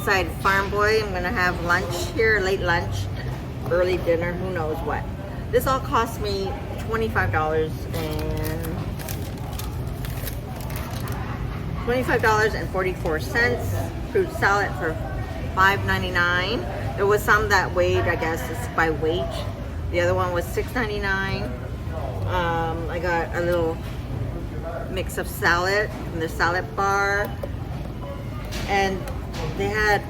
inside Farm Boy. I'm gonna have lunch here, late lunch, early dinner, who knows what. This all cost me $25.44. Fruit salad for $5.99. There was some that weighed, I guess it's by weight. The other one was $6.99. I got a little mix of salad from the salad bar, and they had a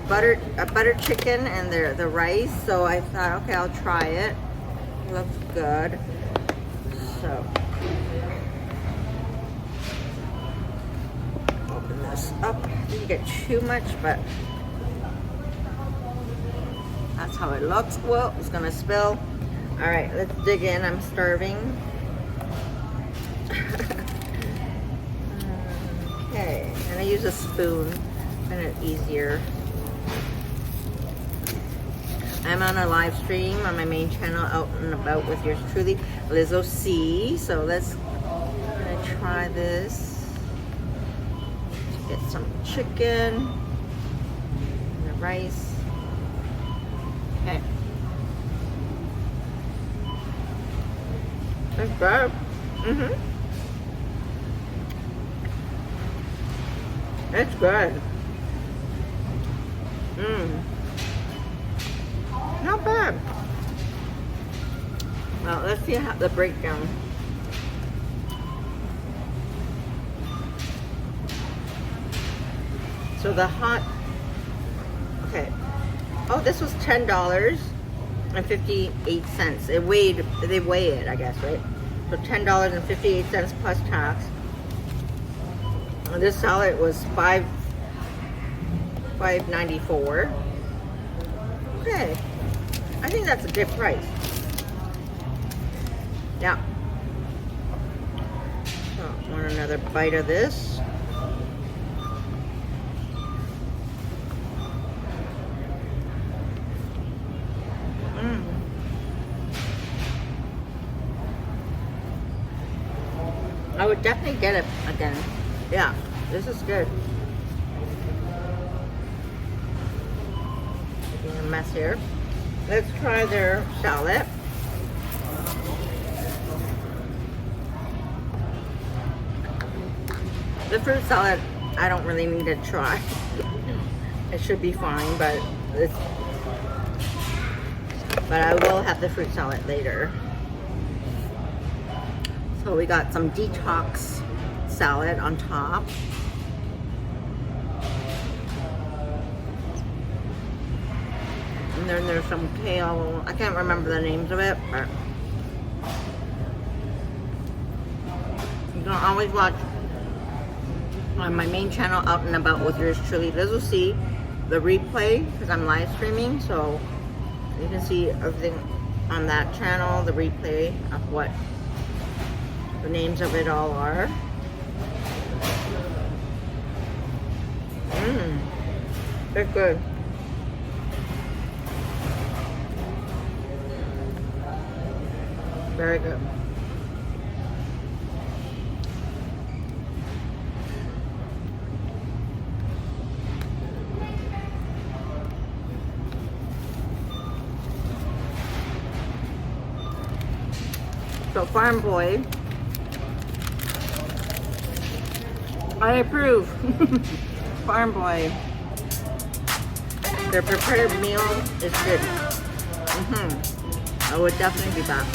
butter chicken and the rice. So I thought, okay, I'll try it. It looks good. So open this up. Didn't get too much, but that's how it looks. Whoa, it's gonna spill. All right, let's dig in. I'm starving. Okay, and I use a spoon, kind of easier. I'm on a live stream on my main channel, Out and About with yours truly, Lizzo C. So I'm gonna try this. Get some chicken and the rice. Okay. That's good. It's good. Not bad. Well, let's see how the breakdown. So the hot, okay. Oh, this was $10.58. They weigh it, I guess, right? So $10.58 plus tax. And this salad was $5.94. Okay, I think that's a good price. Yeah. So, want another bite of this? I would definitely get it again. Yeah, this is good. Making a mess here. Let's try their salad. The fruit salad, I don't really need to try. It should be fine, but I will have the fruit salad later. So we got some detox salad on top. And then there's some kale. I can't remember the names of it, but you can always watch on my main channel, Out and About with yours truly, Lizzo C, the replay, because I'm live streaming, so you can see everything on that channel, the replay of what the names of it all are. They're good. Very good. So Farm Boy, I approve. Farm Boy, their prepared meal is good. I would definitely be back.